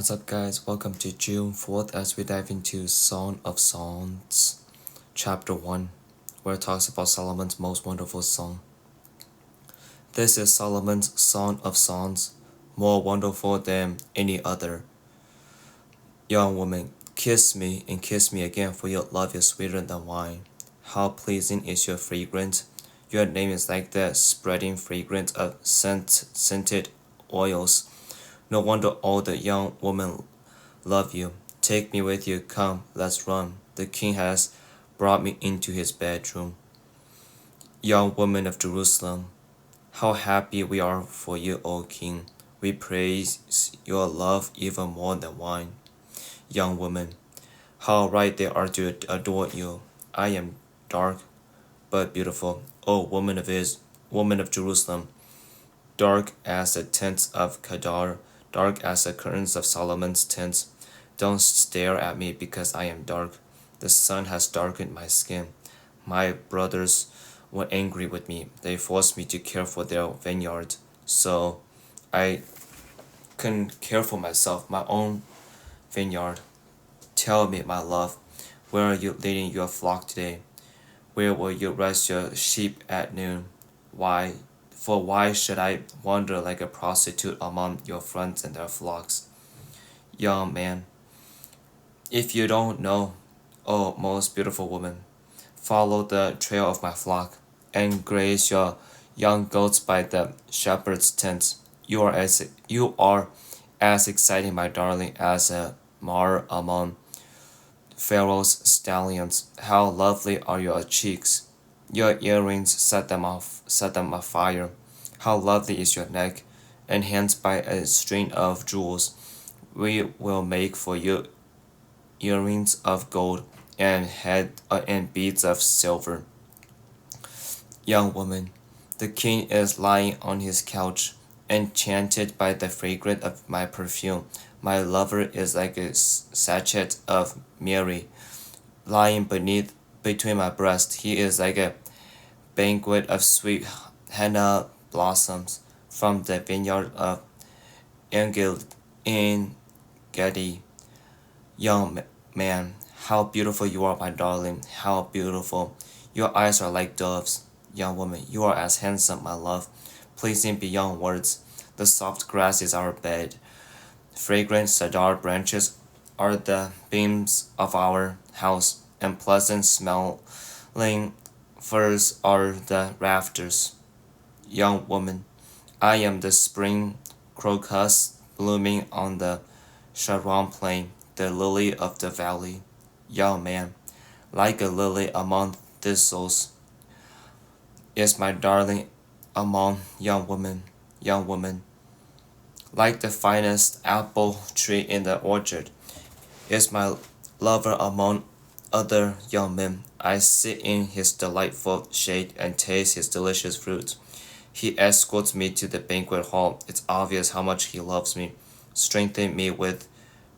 What's up, guys? Welcome to June 4th as we dive into Song of Songs, Chapter 1, where it talks about Solomon's most wonderful song. This is Solomon's Song of Songs, more wonderful than any other. Young woman, kiss me and kiss me again, for your love is sweeter than wine. How pleasing is your fragrance! Your name is like the spreading fragrance of scented oils. No wonder all the young women love you. Take me with you, come, let's run. The king has brought me into his bedroom. Young woman of Jerusalem, how happy we are for you, O king. We praise your love even more than wine. Young woman, how right they are to adore you. I am dark but beautiful, O woman of Jerusalem, dark as the tents of Kedar, dark as the curtains of Solomon's tents. Don't stare at me because I am dark. The sun has darkened my skin. My brothers were angry with me. They forced me to care for their vineyard, so I couldn't care for myself, my own vineyard. Tell me, my love, where are you leading your flock today? Where will you rest your sheep at noon? Why should I wander like a prostitute among your friends and their flocks? Young man, if you don't know, O most beautiful woman, follow the trail of my flock, and graze your young goats by the shepherd's tents. You are as exciting, my darling, as a mar among Pharaoh's stallions. How lovely are your cheeks! Your earrings set them afire. How lovely is your neck, enhanced by a string of jewels. We will make for you earrings of gold and beads of silver. Young woman, the king is lying on his couch, enchanted by the fragrance of my perfume. My lover is like a sachet of myrrh lying between my breasts. He is like a banquet of sweet henna blossoms from the vineyard of En-Gedi. Young man, how beautiful you are, my darling, how beautiful. Your eyes are like doves. Young woman, you are as handsome, my love, pleasing beyond words. The soft grass is our bed. Fragrant cedar branches are the beams of our house, and pleasant smelling firs are the rafters. Young woman, I am the spring crocus blooming on the Sharon plain, the lily of the valley. Young man, like a lily among thistles, is my darling among young women, like the finest apple tree in the orchard, is my lover among other young men. I sit in his delightful shade and taste his delicious fruit. He escorts me to the banquet hall. It's obvious how much he loves me. Strengthen me with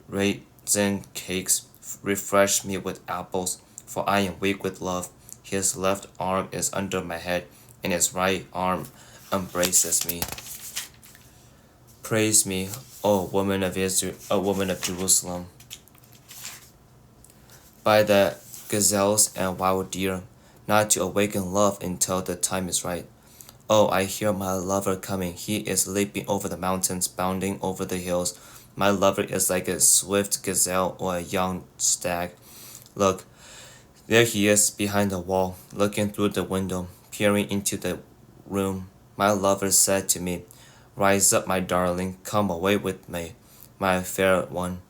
raisin cakes, refresh me with apples, for I am weak with love. His left arm is under my head, and his right arm embraces me. Praise me, O woman of Jerusalem, by the gazelles and wild deer, not to awaken love until the time is right. Oh, I hear my lover coming. He is leaping over the mountains, bounding over the hills. My lover is like a swift gazelle or a young stag. Look, there he is behind the wall, looking through the window, peering into the room. My lover said to me, Rise up, my darling, come away with me, my fair one.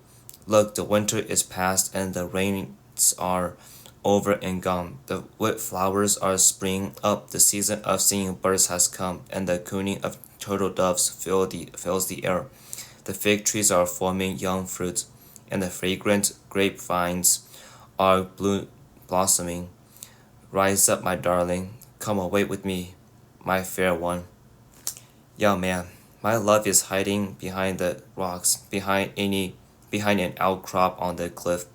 Look, the winter is past and the rains are over and gone. The wood flowers are springing up. The season of singing birds has come, and the cooing of turtle doves fills the air. The fig trees are forming young fruit, and the fragrant grapevines are blossoming. Rise up, my darling, come away with me, my fair one. Young man, my love is hiding behind the rocks, behind an outcrop on the cliff.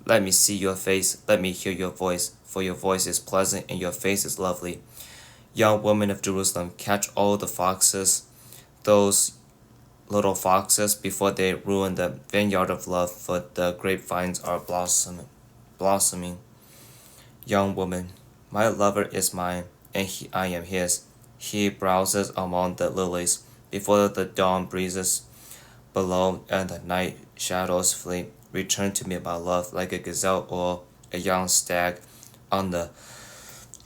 Let me see your face, let me hear your voice, for your voice is pleasant and your face is lovely. Young woman of Jerusalem, catch all the foxes, those little foxes before they ruin the vineyard of love, for the grapevines are blossoming. Young woman, my lover is mine, and I am his. He browses among the lilies before the dawn breezes below and the night shadows flee. Return to me, my love, like a gazelle or a young stag on the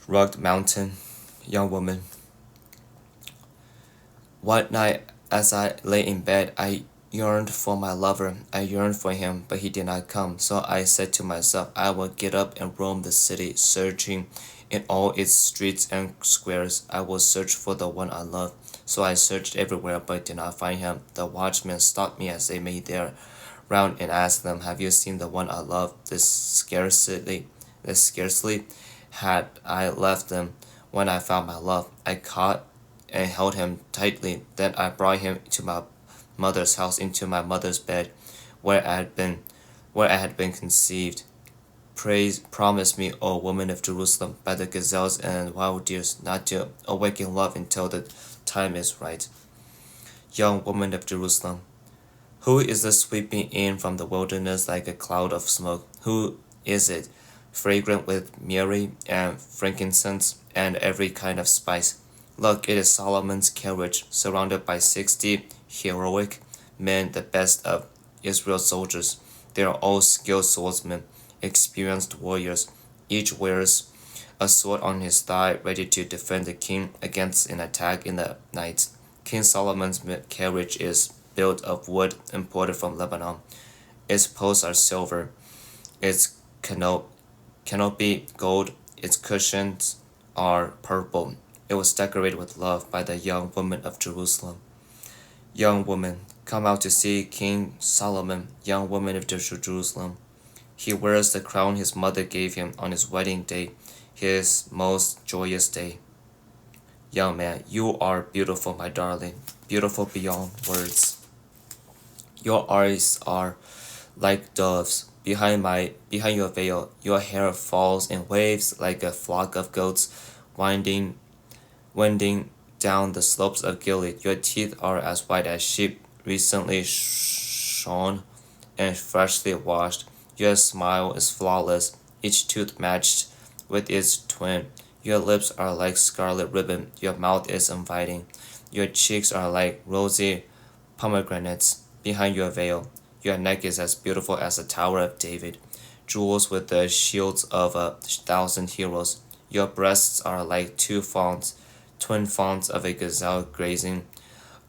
rugged mountain. Young woman, one night as I lay in bed, I yearned for my lover. I yearned for him, but he did not come. So I said to myself, I will get up and roam the city, searching in all its streets and squares. I will search for the one I love. So I searched everywhere, but did not find him. The watchmen stopped me as they made their round and asked them, have you seen the one I love? This scarcely had I left them when I found my love. I caught and held him tightly. Then I brought him to my mother's house, into my mother's bed, where I had been conceived. Promise me, O woman of Jerusalem, by the gazelles and wild deers, not to awaken love until the time is right. Young woman of Jerusalem, who is this sweeping in from the wilderness like a cloud of smoke? Who is it, fragrant with myrrh and frankincense and every kind of spice? Look, it is Solomon's carriage, surrounded by 60 heroic men, the best of Israel's soldiers. They are all skilled swordsmen, experienced warriors. Each wears a sword on his thigh, ready to defend the king against an attack in the night. King Solomon's carriage is built of wood imported from Lebanon. Its posts are silver, its canopy gold, its cushions are purple. It was decorated with love by the young woman of Jerusalem. Young woman, come out to see King Solomon, young woman of Jerusalem. He wears the crown his mother gave him on his wedding day, his most joyous day. Young man, you are beautiful, my darling, beautiful beyond words. Your eyes are like doves. Behind your veil, your hair falls in waves like a flock of goats winding down the slopes of Gilead. Your teeth are as white as sheep, recently shorn and freshly washed. Your smile is flawless, each tooth matched with its twin. Your lips are like scarlet ribbon. Your mouth is inviting. Your cheeks are like rosy pomegranates. Behind your veil, your neck is as beautiful as the Tower of David, jewels with the shields of 1,000 heroes. Your breasts are like two fawns, twin fawns of a gazelle grazing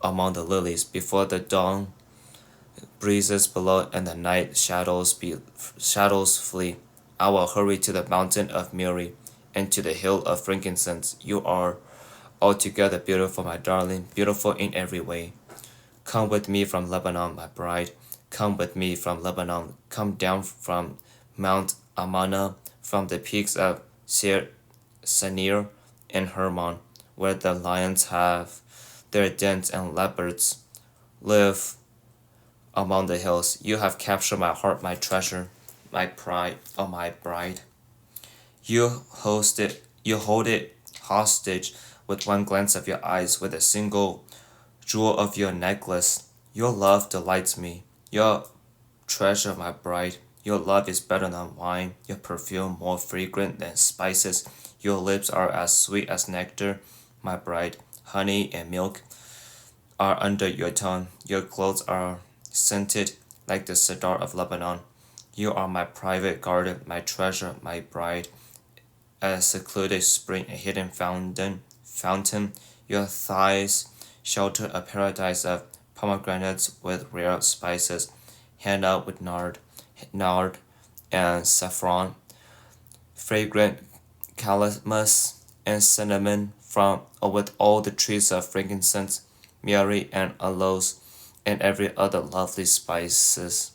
among the lilies. Before the dawn breezes below and the night shadows flee, I will hurry to the mountain of myrrh and to the hill of frankincense. You are altogether beautiful, my darling, beautiful in every way. Come with me from Lebanon, my bride. Come with me from Lebanon. Come down from Mount Amana, from the peaks of Senir and Hermon, where the lions have their dens and leopards live among the hills. You have captured my heart, my treasure, my pride, oh my bride. You hold it hostage with one glance of your eyes, with a single jewel of your necklace. Your love delights me. Your treasure, my bride. Your love is better than wine, your perfume more fragrant than spices. Your lips are as sweet as nectar, my bride. Honey and milk are under your tongue. Your clothes are scented like the cedar of Lebanon. You are my private garden, my treasure, my bride. A secluded spring, a hidden fountain. Your thighs shelter a paradise of pomegranates with rare spices, henna with nard and saffron, fragrant calamus and cinnamon with all the trees of frankincense, myrrh and aloes, and every other lovely spice.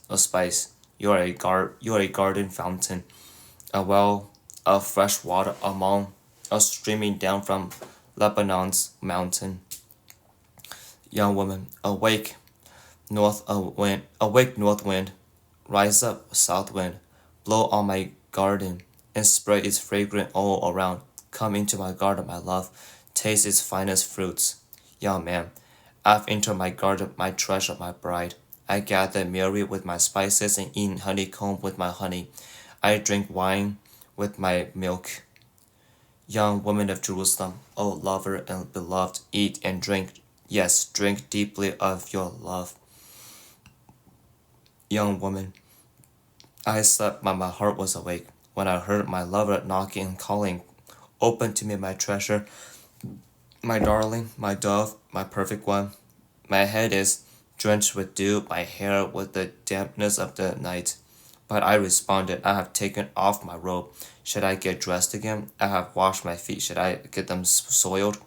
You are a garden fountain, a well of fresh water streaming down from Lebanon's mountain. Young woman, awake, north wind, rise up, south wind, blow on my garden, and spread its fragrance all around. Come into my garden, my love, taste its finest fruits. Young man, I've entered my garden, my treasure, my bride. I gather myrrh with my spices and eat honeycomb with my honey. I drink wine with my milk. Young woman of Jerusalem, O lover and beloved, eat and drink. Yes, drink deeply of your love. Young woman, I slept but my heart was awake when I heard my lover knocking and calling. Open to me, my treasure, my darling, my dove, my perfect one. My head is drenched with dew, my hair with the dampness of the night. But I responded, I have taken off my robe. Should I get dressed again? I have washed my feet. Should I get them soiled?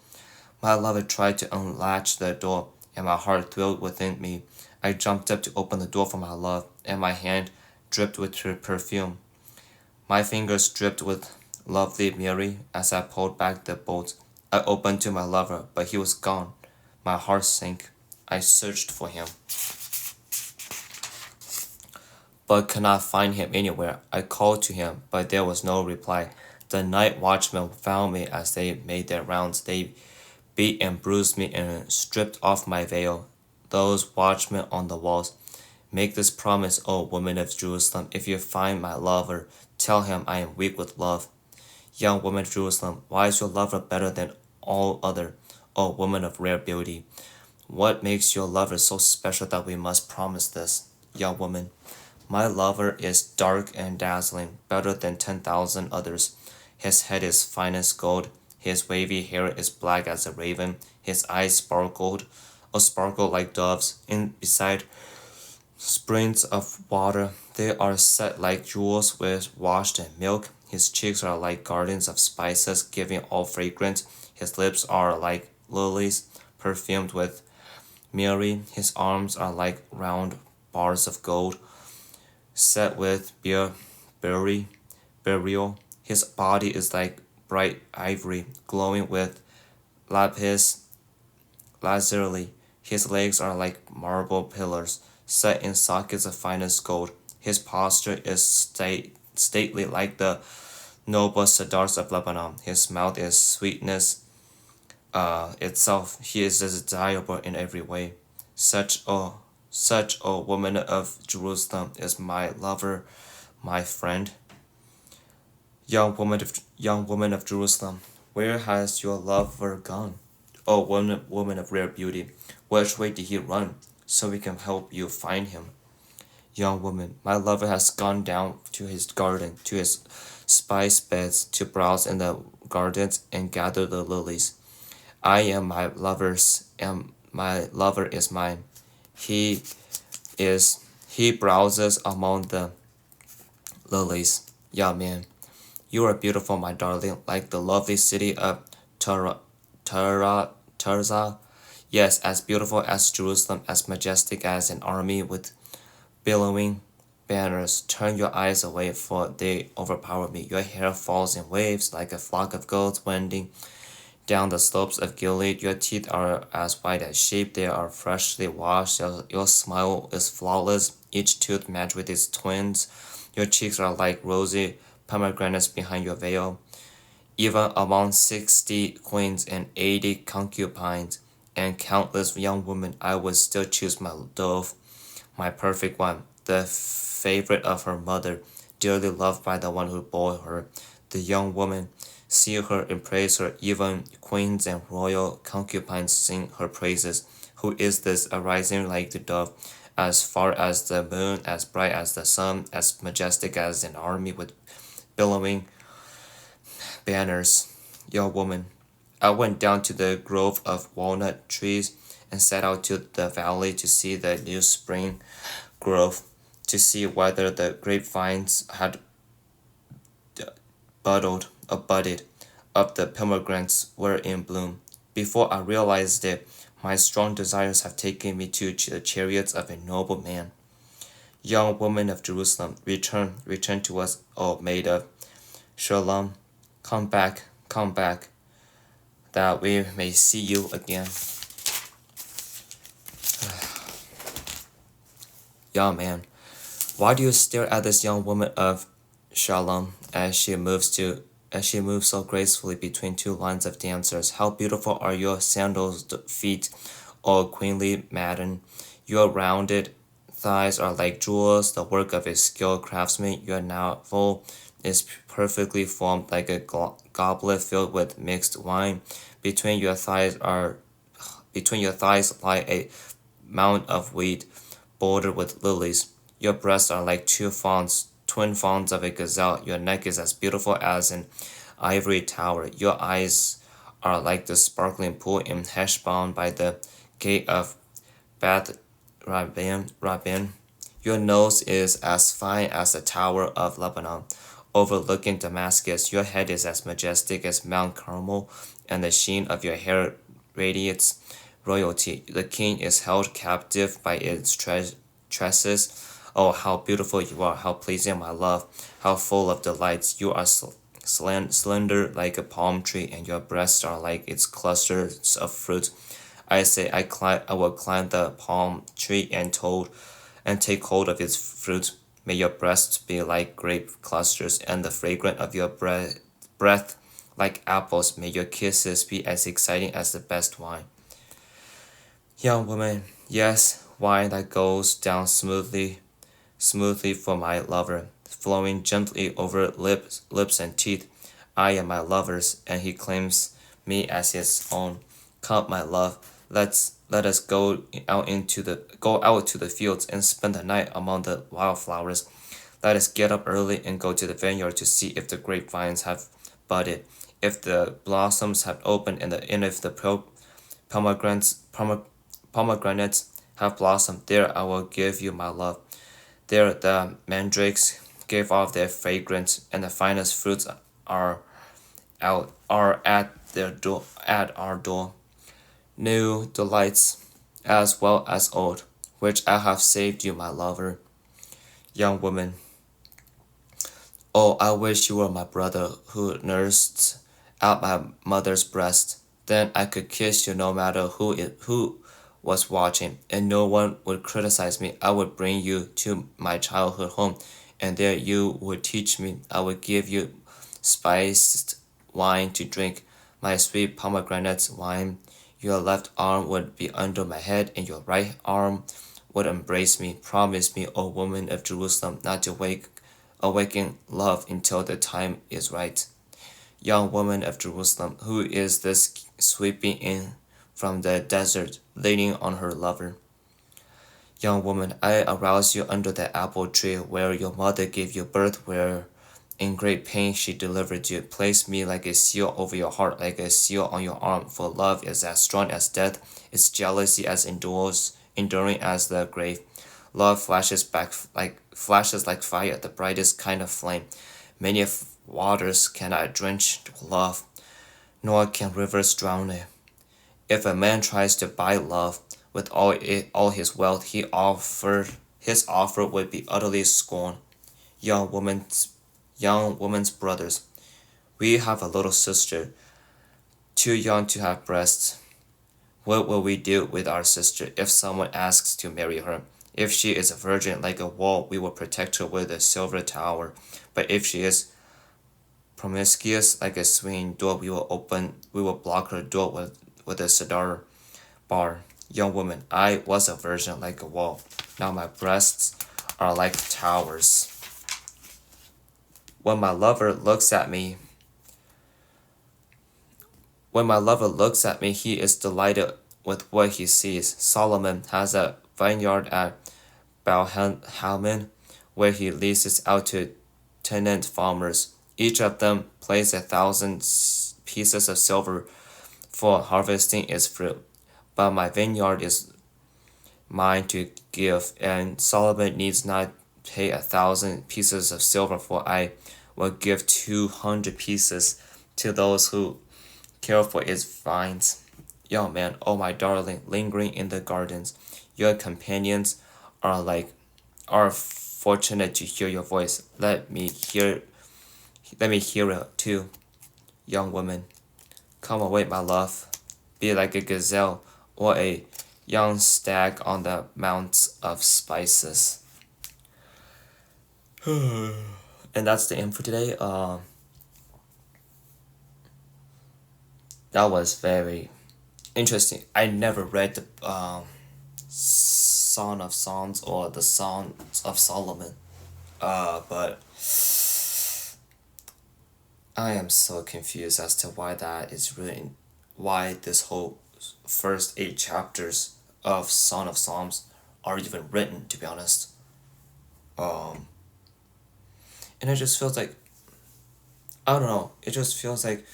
My lover tried to unlatch the door, and my heart thrilled within me. I jumped up to open the door for my love, and my hand dripped with her perfume. My fingers dripped with lovely myrrh as I pulled back the bolt. I opened to my lover, but he was gone. My heart sank. I searched for him, but could not find him anywhere. I called to him, but there was no reply. The night watchmen found me as they made their rounds. They beat and bruised me and stripped off my veil. Those watchmen on the walls, make this promise, O woman of Jerusalem, if you find my lover, tell him I am weak with love. Young woman of Jerusalem, why is your lover better than all other, O woman of rare beauty? What makes your lover so special that we must promise this? Young woman, my lover is dark and dazzling, better than 10,000 others. His head is fine as gold, his wavy hair is black as a raven, his eyes sparkle like doves, and beside springs of water, they are set like jewels with washed in milk. His cheeks are like gardens of spices, giving all fragrance. His lips are like lilies, perfumed with myrrh. His arms are like round bars of gold, set with beryl. His body is like bright ivory, glowing with lapis lazuli. His legs are like marble pillars, set in sockets of finest gold. His posture is stately like the noble cedars of Lebanon. His mouth is sweetness itself. He is desirable in every way. Such a woman of Jerusalem is my lover, my friend. Young woman of Jerusalem, where has your lover gone? O woman of rare beauty, which way did he run, so we can help you find him? Young woman, my lover has gone down to his garden, to his spice beds, to browse in the gardens and gather the lilies. I am my lover's, and my lover is mine. He he browses among the lilies. Yeah, man, you are beautiful, my darling, like the lovely city of Tarza. Yes, as beautiful as Jerusalem, as majestic as an army with billowing banners. Turn your eyes away, for they overpower me. Your hair falls in waves like a flock of goats wending down the slopes of Gilead. Your teeth are as white as sheep, they are freshly washed. Your smile is flawless, each tooth matched with its twins. Your cheeks are like rosy pomegranates behind your veil. Even among 60 queens and 80 concubines and countless young women, I would still choose my dove, my perfect one, the favorite of her mother, dearly loved by the one who bore her. The young woman see her and praise her. Even queens and royal concubines sing her praises. Who is this arising like the dove, as far as the moon, as bright as the sun, as majestic as an army with billowing banners? Young woman, I went down to the grove of walnut trees and set out to the valley to see the new spring growth, to see whether the grapevines had budded up the pomegranates were in bloom. Before I realized it, my strong desires have taken me to the chariots of a noble man. Young woman of Jerusalem, return to us, O maid of Shalom. Come back, that we may see you again. Yeah, man. Why do you stare at this young woman of Shalom as she moves so gracefully between two lines of dancers? How beautiful are your sandaled feet, O queenly maiden. Your rounded thighs are like jewels, the work of a skilled craftsman. Your navel is perfectly formed like a goblet filled with mixed wine. Between your thighs are between your thighs lie a mound of wheat bordered with lilies. Your breasts are like two fawns, twin fawns of a gazelle. Your neck is as beautiful as an ivory tower. Your eyes are like the sparkling pool in Heshbon by the gate of Beth Rabin. Your nose is as fine as the tower of Lebanon, overlooking Damascus. Your head is as majestic as Mount Carmel, and the sheen of your hair radiates royalty. The king is held captive by its tresses. Oh, how beautiful you are, how pleasing, my love, how full of delights. You are slender like a palm tree, and your breasts are like its clusters of fruit. I say, I will climb the palm tree and take hold of its fruit. May your breasts be like grape clusters, and the fragrance of your breath like apples. May your kisses be as exciting as the best wine. Young woman, yes, wine that goes down smoothly for my lover, flowing gently over lips and teeth. I am my lover's, and he claims me as his own. Come, my love, let us go out to the fields and spend the night among the wildflowers. Let us get up early and go to the vineyard to see if the grapevines have budded, if the blossoms have opened, and if the pomegranates have blossomed. There I will give you my love. There the mandrakes give off their fragrance, and the finest fruits are at our door. New delights, as well as old, which I have saved you, my lover. Young woman, oh, I wish you were my brother who nursed at my mother's breast. Then I could kiss you no matter who was watching, and no one would criticize me. I would bring you to my childhood home, and there you would teach me. I would give you spiced wine to drink, my sweet pomegranate wine. Your left arm would be under my head, and your right arm would embrace me. Promise me, O woman of Jerusalem, not to awaken love until the time is right. Young woman of Jerusalem, who is this sweeping in from the desert, leaning on her lover? Young woman, I aroused you under the apple tree where your mother gave you birth, where in great pain she delivered you. Place me like a seal over your heart, like a seal on your arm, for love is as strong as death, its jealousy as enduring as the grave. Love flashes like fire, the brightest kind of flame. Many waters cannot drench love, nor can rivers drown it. If a man tries to buy love with all his wealth, his offer would be utterly scorned. Young woman's brothers, we have a little sister, too young to have breasts. What will we do with our sister if someone asks to marry her? If she is a virgin like a wall, we will protect her with a silver tower. But if she is promiscuous like a swinging door, we will block her door with a cedar bar. Young woman, I was a virgin like a wall. Now my breasts are like towers. When my lover looks at me, he is delighted with what he sees. Solomon has a vineyard at Baalhamon, where he leases out to tenant farmers. Each of them pays 1,000 pieces of silver for harvesting its fruit. But my vineyard is mine to give, and Solomon needs not pay 1,000 pieces of silver, for I will give 200 pieces to those who care for its vines. Young man, oh my darling, lingering in the gardens, your companions are fortunate to hear your voice. Let me hear it too. Young woman, come away, my love. Be like a gazelle or a young stag on the mounts of spices. And that's the end for today. That was very interesting. I never read the Song of Songs or the Songs of Solomon. But I am so confused as to why that is written, why this whole first 8 chapters of Song of Psalms are even written. To be honest, um, and it just feels like, I don't know. It just feels like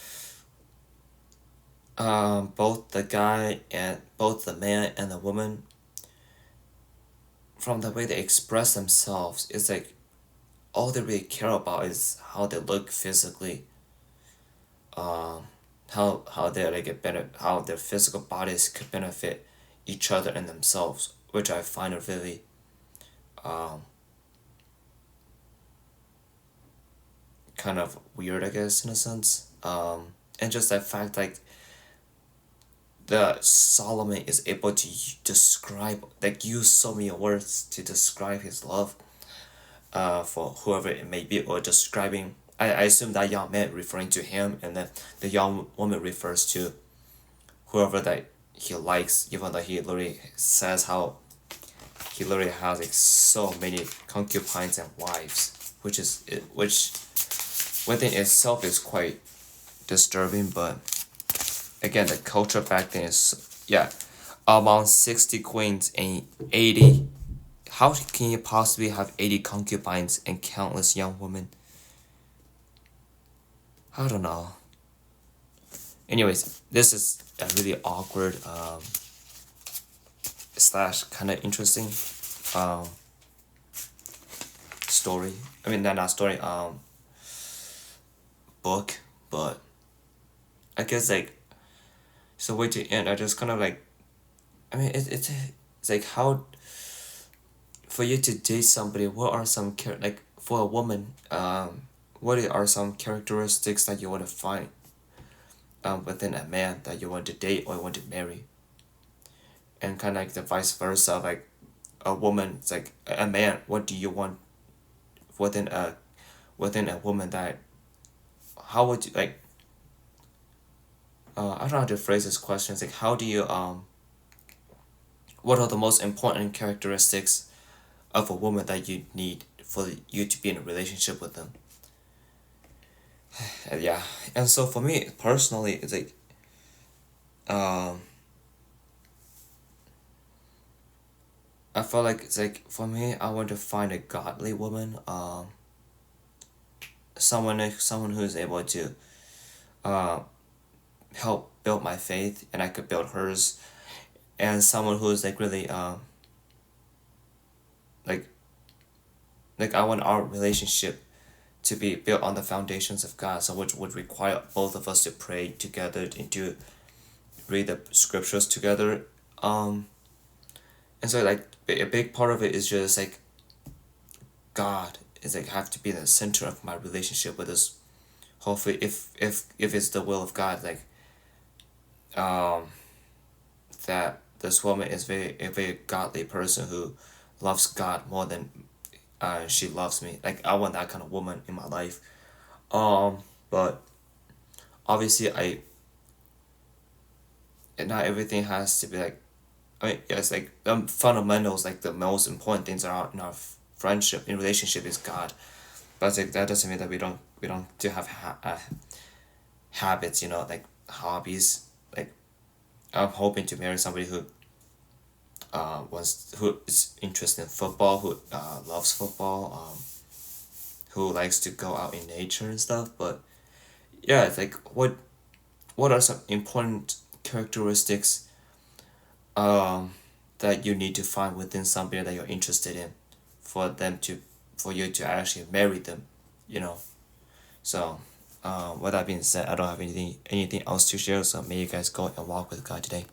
both the guy and both the man and the woman, from the way they express themselves, it's like all they really care about is how they look physically, um, how they like get better, how their physical bodies could benefit each other and themselves, which I find it really um, kind of weird, I guess, in a sense. And just that fact, like the Solomon is able to describe, like use so many words to describe his love, for whoever it may be, or describing. I assume that young man referring to him, and then the young woman refers to whoever that he likes, even though he literally says how he literally has like so many concubines and wives, which within itself is quite disturbing. But again, the culture back then is, yeah, among 60 queens and 80. How can you possibly have 80 concubines and countless young women? I don't know. Anyways, this is a really awkward slash kind of interesting um story. I mean, not story, book, but I guess like, so way to end. I just kind of like, I mean, it's like how for you to date somebody. What are some like for a woman? What are some characteristics that you want to find within a man that you want to date or want to marry? And kind of like the vice versa, like a woman, it's like a man. What do you want within a woman that, how would you like, I don't know how to phrase this question. It's like, how do you what are the most important characteristics of a woman that you need for you to be in a relationship with them? Yeah, and so for me personally, it's like, um I feel like it's like, for me, I want to find a godly woman, someone who's able to uh help build my faith, and I could build hers, and someone who's like really like I want our relationship to be built on the foundations of God, so which would require both of us to pray together and to read the scriptures together. Um, and so like a big part of it is just like God is like have to be the center of my relationship with us. Hopefully, if it's the will of God, like um, that this woman is a very godly person who loves God more than she loves me. Like I want that kind of woman in my life. But obviously not everything has to be like, I mean, yes, like fundamentals, like the most important things are in our friendship, in relationship, is God. But like that doesn't mean that we don't do have habits, like hobbies. Like I'm hoping to marry somebody who is interested in football, who loves football, who likes to go out in nature and stuff. But yeah, it's like what are some important characteristics um that you need to find within somebody that you're interested in, for them to for you to actually marry them, you know. So with that being said, I don't have anything else to share, so may you guys go and walk with God today.